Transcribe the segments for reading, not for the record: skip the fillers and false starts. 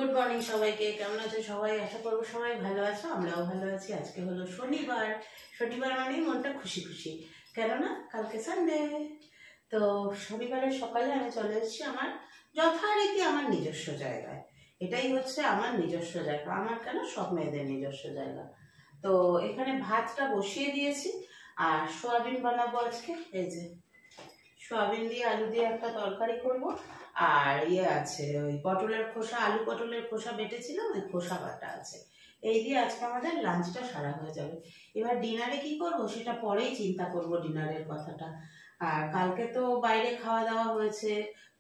Good morning সবাইকে। কেমন আছো সবাই? আশা করবো সবাই ভালো আছো, আমরাও ভালো আছি। আজকে হলো শনিবার। শনিবার মানেই মনটা খুশি খুশি, কেননা কালকে সানডে। তো শনিবারের সকালে আমি চলে এসেছি আমার যথারীতি আমার নিজস্ব জায়গায়। এটাই হচ্ছে আমার নিজস্ব জায়গা। আমার কেন, সব মেয়েদের নিজস্ব জায়গা। তো এখানে ভাতটা বসিয়ে দিয়েছি আর সোয়াবিন বানাবো আজকে। এই যে সোয়াবিন দিয়ে আলু দিয়ে একটা তরকারি করব। আর ইয়ে আছে, ওই পটলের খোসা, আলু পটলের খোসা বেটেছিলাম, ওই খোসা বাটা আছে। এই দিয়ে আজকে আমাদের লাঞ্চটা সারা হয়ে যাবে। এবার ডিনারে কি করব সেটা পরেই চিন্তা করব, ডিনারের কথাটা। আর কালকে তো বাইরে খাওয়া দাওয়া হয়েছে।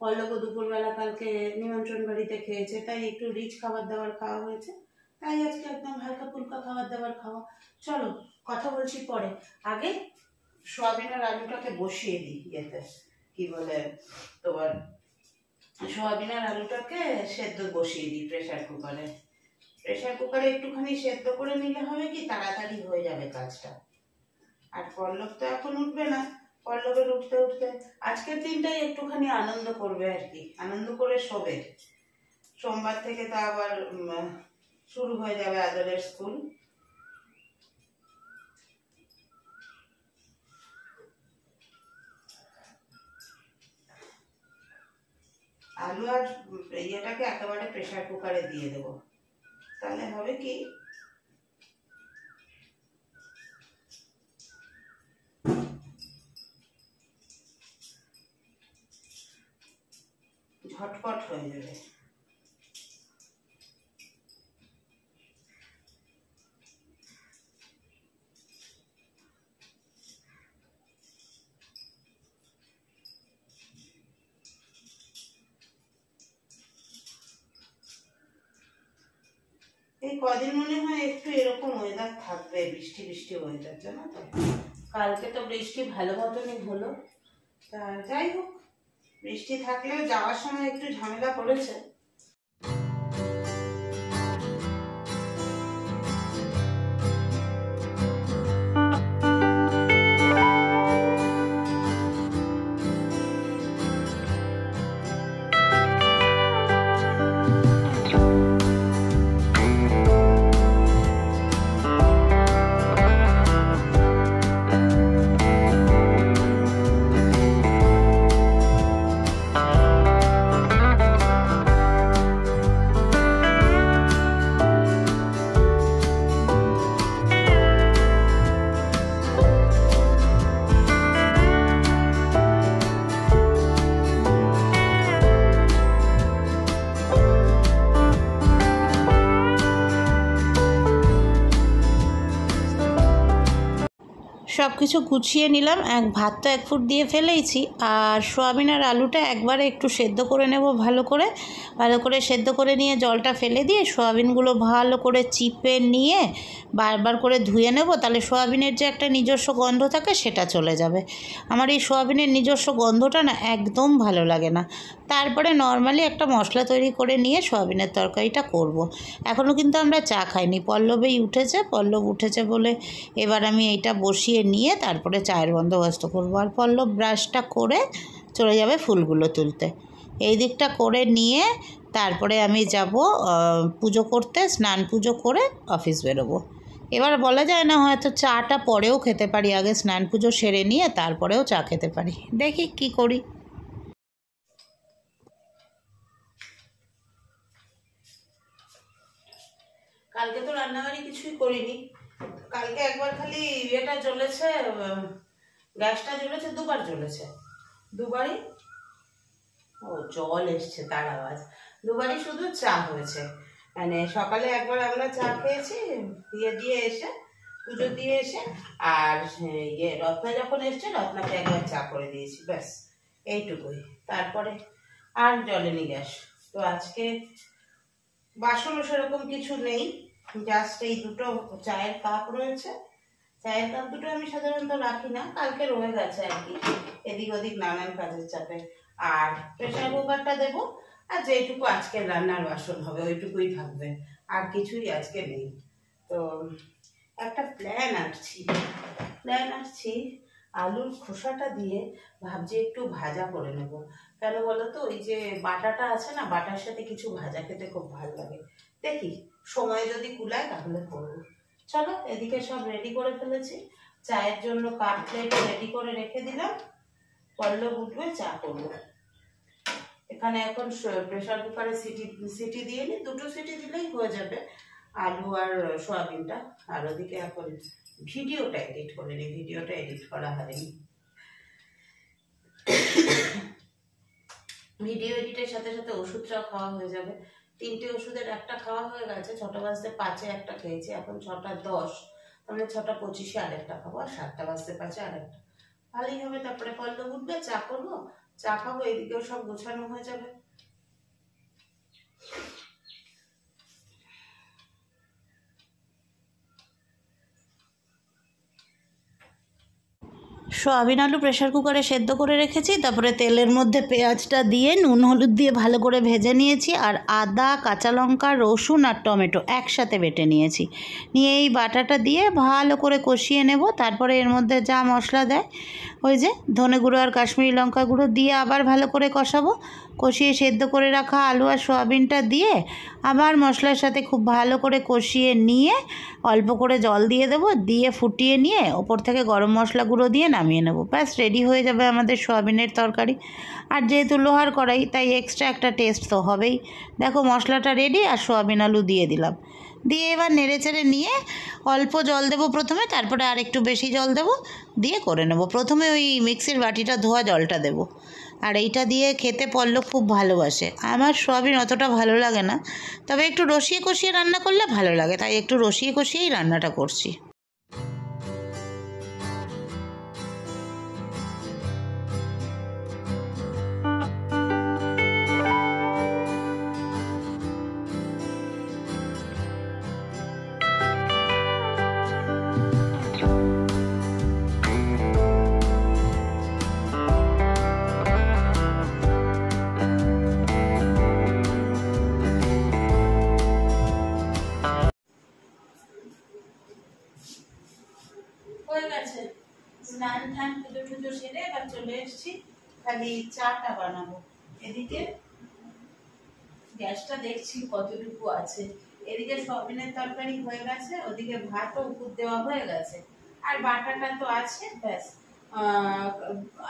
পল্লব দুপুরবেলা কালকে নিমন্ত্রণ বাড়িতে খেয়েছে, তাই একটু রিচ খাবার দাবার খাওয়া হয়েছে। তাই আজকে একদম হালকা ফুলকা খাবার দাবার খাওয়া। চলো কথা বলছি পরে, আগে সোয়াবিন আর আলুটাকে বসিয়ে দিই ইয়েতে, কি বলে তোমার, সোয়াবিন আর আলুটাকে সেদ্ধ বসিয়ে দিই প্রেসার কুকারে। প্রেসার কুকারে একটুখানি সেদ্ধ করে নিলে হবে কি, তাড়াতাড়ি হয়ে যাবে কাজটা। আর পল্লব তো এখন উঠবে না, পল্লবের উঠতে উঠতে আজকের দিনটাই একটুখানি আনন্দ করবে আর কি, আনন্দ করে শোবে। সোমবার থেকে তো আবার শুরু হয়ে যাবে আদরের স্কুল। আলু আর ইয়েটাকে একেবারে প্রেসার কুকারে দিয়ে দেবো, তাহলে হবে কি ঝটপট হয়ে যাবে। এই কদিন মনে হয় একটু এরকম ওয়েদার থাকবে, বৃষ্টি বৃষ্টি ওয়েদার, জানো তো। কালকে তো বৃষ্টি ভালো মতনই হলো। তা যাই হোক, বৃষ্টি থাকলেও যাওয়ার সময় একটু ঝামেলা পড়েছে। সব কিছু গুছিয়ে নিলাম। ভাত তো 1 ফুট দিয়ে ফেলেইছি, আর সোয়াবিন আর আলুটা একবারে একটু সেদ্ধ করে নেব ভালো করে সেদ্ধ করে নিয়ে জলটা ফেলে দিয়ে সোয়াবিনগুলো ভালো করে চিপে নিয়ে বারবার করে ধুয়ে নেব। তাহলে সোয়াবিনের যে একটা নিজস্ব গন্ধ থাকে সেটা চলে যাবে। আমার এই সোয়াবিনের নিজস্ব গন্ধটা না একদম ভালো লাগে না। তারপরে নর্মালি একটা মশলা তৈরি করে নিয়ে সোয়াবিনের তরকারিটা করব। এখনও কিন্তু আমরা চা খাইনি, পল্লব উঠেছে বলে এবার আমি এইটা বসিয়ে নিয়ে তারপরে চায়ের বন্দোবস্ত করব। আর পল্লব ব্রাশটা করে চলে যাবে ফুলগুলো তুলতে। এই দিকটা করে নিয়ে তারপরে আমি যাব পুজো করতে, স্নান পুজো করে অফিস বেরোবো। এবার বলা যায় না, হয়তো চাটা পরেও খেতে পারি, আগে স্নান পুজো সেরে নিয়ে তারপরেও চা খেতে পারি। দেখি কি করি। কালকে তো রান্নাবাড়ি কিছুই করিনি। কালকে একবার খালি এটা জ্বলেছে, গ্যাসটা জ্বলেছে, দুবার জ্বলেছে, দুবারই ও জল এসছে তার আওয়াজ, দুবারই শুধু চা হয়েছে। মানে সকালে একবার আমরা চা খেয়েছি দিয়ে এসে, পুজো দিয়ে এসে, আর রত্না যখন এসছে রত্নাকে একবার চা করে দিয়েছি, ব্যাস এইটুকুই। তারপরে আর জ্বলেনি গ্যাস। তো আজকে বাসনও সেরকম কিছু নেই, জাস্ট এই দুটো চায়ের কাপ রয়েছে। চায়ের কাপ দুটো আমি সাধারণত রাখি না, কালকে রয়ে গেছে আর কি, এদিক ওদিক নানান কাজের চাপে। আর প্রেসার কুকারটা দেবো, আর যেটুকু আজকে রান্নার বাসন হবে ওইটুকুই থাকবে, আর কিছুই আজকে নেই। তো একটা প্ল্যান আঁটছি আলুর খোসাটা দিয়ে ভাবছি একটু ভাজা করে নেব। কেন বলো তো, ওই যে বাটাটা আছে না, বাটার সাথে কিছু ভাজা খেতে খুব ভালো লাগে। দেখি সময় যদি কুলায় তাহলে করবো। চলো, এদিকে সব রেডি করে ফেলেছি। চায়ের জন্য কাপ প্লেট রেডি করে রেখে দিলাম। পল্লব উঠবে, চা করবো। এখানে এখন প্রেসার কুকারে সিটি দিয়ে নি, 2টো সিটি দিলেই হয়ে যাবে আলু আর সয়াবিনটা। আর ওদিকে এখন ভিডিওটা এডিট করে নি, ভিডিওটা এডিট করা হয়নি। ভিডিও এডিটের সাথে সাথে ওষুধটাও খাওয়া হয়ে যাবে। 3টে ওষুধের একটা খাওয়া হয়ে গেছে। 6টা বাজতে 5-এ একটা খেয়েছি, এখন 6টা 10, তাহলে 6টা 25-এ আরেকটা খাবো, আর 7টা বাজতে 5-এ আরেকটা। ভালোই হবে। তারপরে পল্লব উঠবে, চা করবো, চা খাবো, এদিকেও সব গোছানো হয়ে যাবে। সোয়াবিন আলু প্রেসার কুকারে সেদ্ধ করে রেখেছি। তারপরে তেলের মধ্যে পেঁয়াজটা দিয়ে নুন হলুদ দিয়ে ভালো করে ভেজে নিয়েছি। আর আদা, কাঁচা লঙ্কা, রসুন আর টমেটো একসাথে বেটে নিয়েছি। নিয়ে এই বাটাটা দিয়ে ভালো করে কষিয়ে নেব। তারপরে এর মধ্যে যা মশলা দেয়, ওই যে ধনে গুঁড়ো আর কাশ্মীরি লঙ্কা গুঁড়ো দিয়ে আবার ভালো করে কষাবো। কষিয়ে সেদ্ধ করে রাখা আলু আর সোয়াবিনটা দিয়ে আবার মশলার সাথে খুব ভালো করে কষিয়ে নিয়ে অল্প করে জল দিয়ে দেবো। দিয়ে ফুটিয়ে নিয়ে ওপর থেকে গরম মশলা গুঁড়ো দিয়ে নামিয়ে নেব। ব্যাস রেডি হয়ে যাবে আমাদের সোয়াবিনের তরকারি। আর যেহেতু লোহার কড়াই, তাই এক্সট্রা একটা টেস্ট তো হবেই। দেখো মশলাটা রেডি, আর সোয়াবিন আলু দিয়ে দিলাম। দিয়ে এবার নেড়েচেড়ে নিয়ে অল্প জল দেবো প্রথমে, তারপরে আর একটু বেশি জল দেবো, দিয়ে করে নেব। প্রথমে ওই মিক্সির বাটিটা ধোয়া জলটা দেবো। আর এইটা দিয়ে খেতে পল্লব খুব ভালোবাসে। আমার সোয়াবিন অতটা ভালো লাগে না, তবে একটু রসিয়ে কষিয়ে রান্না করলে ভালো লাগে, তাই একটু রসিয়ে কষিয়েই রান্নাটা করছি। হয়ে গেছে স্নান ঠান পুজো টুজো সেরে এবার চলে এসেছি, খালি চাটা বানাবো। এদিকে গ্যাসটা দেখছি কতটুকু আছে। এদিকে সয়াবিনের তরকারি হয়ে গেছে, ওদিকে ভাতও উপর দেওয়া হয়ে গেছে, আর বাটাটা তো আছে। ব্যাস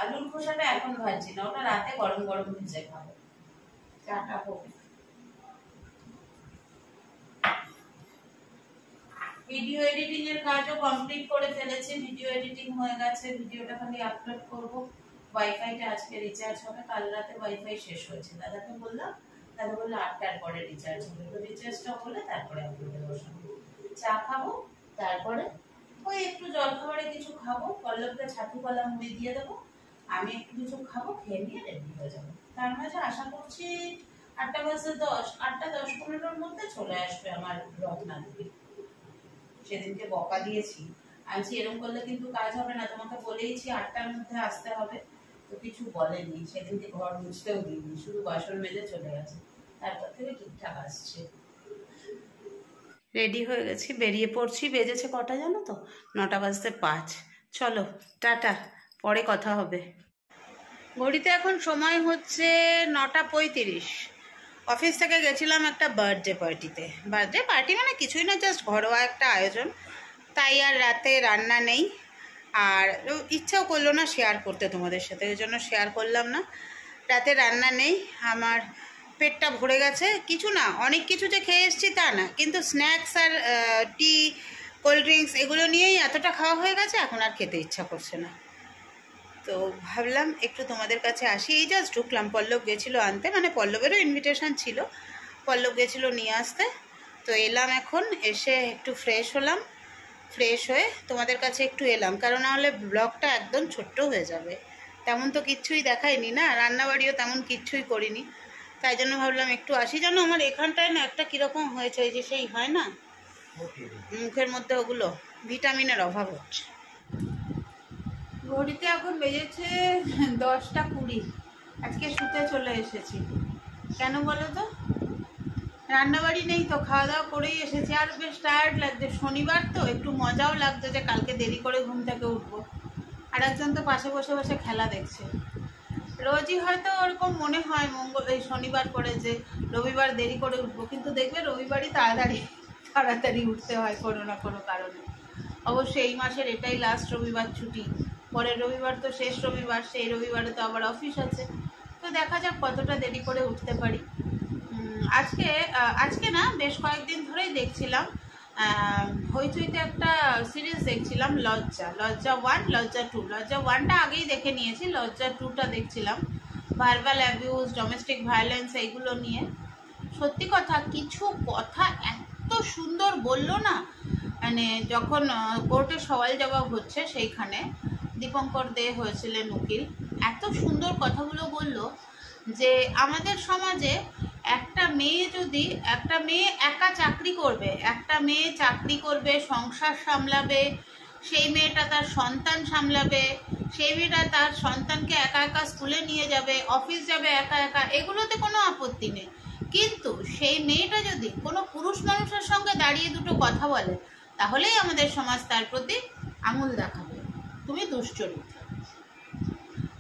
আলুর খোসাটা এখন ভাজছি না, ওটা রাতে গরম গরম ভেজে খাবো। চাটা হবে। ভিডিও এডিটিং এর কাজও কমপ্লিট করে ফেলেছি। ভিডিও এডিটিং হয়ে গেছে, ভিডিওটা খালি আপলোড করব। ওয়াইফাইটা আজকে রিচার্জ হবে, কাল রাতে ওয়াইফাই শেষ হয়েছে। দাদাকে বললাম, দাদা বললো 8টার পরে রিচার্জ হবে। তো রিচার্জটা হলে তারপরে আপলোডে বসাবো। চা খাবো, তারপরে ওই একটু জল খাবারে কিছু খাবো। পল্লবকে ছাতু কলা মুড়ি দিয়ে দেবো, আমি একটু কিছু খাবো, খেয়ে নিয়ে রেডি হয়ে যাবো। তার মাঝে আশা করছি 8টা বাজে 10, 8টা 10-15-র মধ্যে চলে আসবে আমার রত্না দিদি। সেদিনকে বকা দিয়েছি, আজকে এরকম করলে কিন্তু কাজ হবে না, তোমাকে বলেইছি 8টার মধ্যে আসতে হবে। তো কিছু বলেনি, সেদিনকে ঘর মুছতেও দিইনি, শুধু বাসন মেজে চলে গেছে। তারপর থেকে ঠিকঠাক আসছে। রেডি হয়ে গেছি, বেরিয়ে পড়ছি। বেজেছে কটা জানো তো? 9টা বাজতে 5। চলো টাটা, পরে কথা হবে। ঘড়িতে এখন সময় হচ্ছে 9টা 35। অফিস থেকে গেছিলাম একটা বার্থডে পার্টিতে। বার্থডে পার্টি মানে কিছুই না, জাস্ট ঘরোয়া একটা আয়োজন। তাই আর রাতে রান্না নেই, আর ইচ্ছাও করলো না শেয়ার করতে তোমাদের সাথে, ওই জন্য শেয়ার করলাম না। রাতে রান্না নেই, আমার পেটটা ভরে গেছে। কিছু না, অনেক কিছু যে খেয়ে এসেছি তা না, কিন্তু স্ন্যাক্স আর টি, কোল্ড ড্রিঙ্কস এগুলো নিয়েই এতটা খাওয়া হয়ে গেছে, এখন আর খেতে ইচ্ছা করছে না। তো ভাবলাম একটু তোমাদের কাছে আসি। এই জাস্ট ঢুকলাম, পল্লব গেছিলো আনতে, মানে পল্লবেরও ইনভিটেশন ছিল, পল্লব গেছিলো নিয়ে আসতে। তো এলাম এখন, এসে একটু ফ্রেশ হলাম। ফ্রেশ হয়ে তোমাদের কাছে একটু এলাম, কারণ নাহলে ব্লগটা একদম ছোট্ট হয়ে যাবে। তেমন তো কিচ্ছুই দেখাইনি না, রান্নাবাড়িও তেমন কিচ্ছুই করিনি। তাই জন্য ভাবলাম একটু আসি। জানো আমার এখানটায় না একটা কীরকম হয়েছে, ওই যে সেই হয় না মুখের মধ্যে, ওগুলো ভিটামিনের অভাব হচ্ছে। ঘড়িতে এখন বেজেছে 10টা 20। আজকে শুতে চলে এসেছি। কেন বলো তো? রান্নাবাড়ি নেই তো, খাওয়া দাওয়া করেই এসেছি। আর বেশ টায়ার্ড লাগছে, শনিবার তো একটু মজাও লাগছে যে কালকে দেরি করে ঘুম থেকে উঠবো। আর একজন তো পাশে বসে বসে খেলা দেখছে। রোজই হয়তো ওরকম মনে হয় এই শনিবার করে যে রবিবার দেরি করে উঠবো, কিন্তু দেখবে রবিবারই তাড়াতাড়ি উঠতে হয় কোনো না কোনো কারণে। অবশ্যই এই মাসের এটাই লাস্ট রবিবার ছুটি, পরের রবিবার তো শেষ রবিবার, সেই রবিবারে তো আবার অফিস আছে। তো দেখা যাক কতটা দেরি করে উঠতে পারি। আজকে না বেশ কয়েকদিন ধরেই দেখছিলাম হইচইতে একটা সিরিজ দেখছিলাম, লজ্জা 1, লজ্জা 2। লজ্জা 1টা আগেই দেখে নিয়েছি, লজ্জা 2টা দেখছিলাম। ভার্বাল অ্যাবিউজ, ডোমেস্টিক ভায়োলেন্স এইগুলো নিয়ে। সত্যি কথা, কিছু কথা এত সুন্দর বললো না, মানে যখন কোর্টে সওয়াল জবাব হচ্ছে সেইখানে দীপঙ্কর দে হয়েছিলেন উকিল, এত সুন্দর কথাগুলো বলল যে আমাদের সমাজে একটা মেয়ে একা চাকরি করবে, সংসার সামলাবে, সেই মেয়েটা তার সন্তান সামলাবে, সেই মেয়েটা তার সন্তানকে একা একা স্কুলে নিয়ে যাবে, অফিস যাবে একা একা, এগুলোতে কোনো আপত্তি নেই। কিন্তু সেই মেয়েটা যদি কোনো পুরুষ মানুষের সঙ্গে দাঁড়িয়ে দুটো কথা বলে, তাহলেই আমাদের সমাজ তার প্রতি আঙুল দেখাবে, তুমি দুশ্চরিত্র।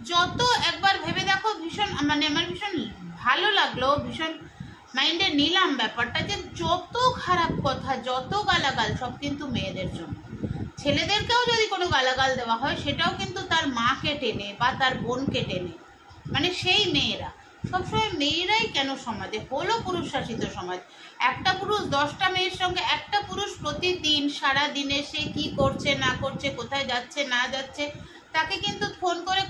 যত একবার ভেবে দেখো, ভীষণ মানে আমার ভীষণ ভালো লাগলো, ভীষণ মাইন্ডে নিলাম ব্যাপারটা, যে যত খারাপ কথা, যত গালাগাল, সব কিন্তু মেয়েদের জন্য। ছেলেদেরকেও যদি কোনো গালাগাল দেওয়া হয়, সেটাও কিন্তু তার মাকে টেনে বা তার বোনকে টেনে, মানে সেই মেয়েরা সবসময়। মেয়েরাই কেন সমাজে হলো পুরুষ শাসিত সমাজ? একটা পুরুষ 10টা মেয়ের সঙ্গে, একটা পুরুষ প্রতিদিন সারা দিনে সে কি করছে না করছে, কোথায় যাচ্ছে না যাচ্ছে, তাকে কিন্তু ফোন করে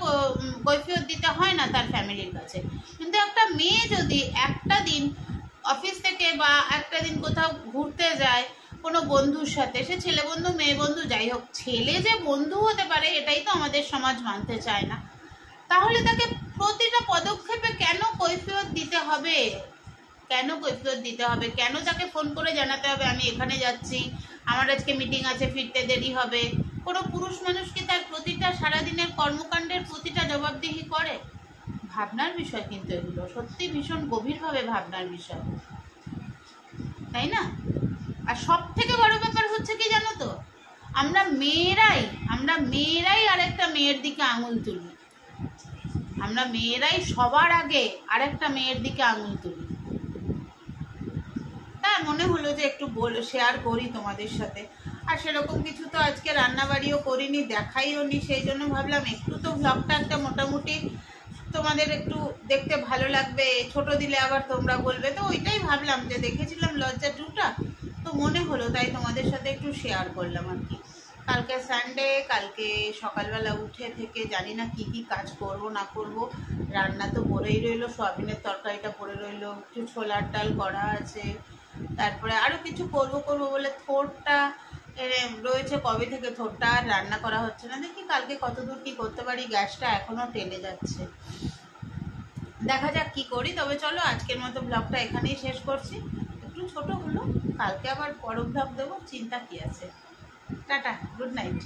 কৈফিয়ত দিতে হয় না তার ফ্যামিলির কাছে। কিন্তু একটা মেয়ে যদি একটা দিন অফিস থেকে বা একটা দিন কোথাও ঘুরতে যায় কোনো বন্ধুর সাথে, সে ছেলে বন্ধু মেয়ে বন্ধু যাই হোক, ছেলে যে বন্ধু হতে পারে এটাই তো আমাদের সমাজ মানতে চায় না, তাহলে তাকে প্রতিটা পদক্ষেপে কেন কৈফিয়ত দিতে হবে? কেন তাকে ফোন করে জানাতে হবে আমি এখানে যাচ্ছি, আমার আজকে মিটিং আছে, ফিরতে দেরি হবে? কোনো পুরুষ মানুষ কি তার প্রতিটা সারাদিনের কর্মকাণ্ডের প্রতিটা জবাবদিহি করে? ভাবনার বিষয় কিন্তু এগুলো সত্যি ভীষণ গভীরভাবে ভাবনার বিষয়, তাই না? আর সব থেকে বড় ব্যাপার হচ্ছে কি জানো তো, আমরা মেয়েরাই আরেকটা মেয়ের দিকে আঙুল তুলি। আমরা মেয়েরাই সবার আগে আরেকটা মেয়ের দিকে আঙুল তুলি। তাই মনে হলো যে একটু শেয়ার করি তোমাদের সাথে। আর সেরকম কিছু তো আজকে রান্নাবাড়িও করিনি, দেখাইও নি, সেই জন্য ভাবলাম একটু তো ভ্লগটা একটা মোটামুটি তোমাদের একটু দেখতে ভালো লাগবে, ছোট দিলে আবার তোমরা বলবে, তো ওইটাই ভাবলাম, যে দেখেছিলাম লজ্জা 2টা, তো মনে হলো তাই তোমাদের সাথে একটু শেয়ার করলাম আর কি। কালকে সানডে, কালকে সকালবেলা উঠে থেকে জানি না কি কি কাজ করব না করব। রান্না তো পড়েই রইলো, সয়াবিনের তরকারিটা পড়ে রইলো, একটু ছোলার ডাল করা আছে, তারপরে আরও কিছু করবো বলে থোরটা রয়েছে, কবে থেকে থোরটা আর রান্না করা হচ্ছে না। দেখি কালকে কতদূর কি করতে পারি, গ্যাসটা এখনো টেনে যাচ্ছে, দেখা যাক কি করি। তবে চলো আজকের মতো ব্লগটা এখানেই শেষ করছি, একটু ছোট হলো, কালকে আবার বড় ব্লগ দেবো, চিন্তা কি আছে। Tata, good night.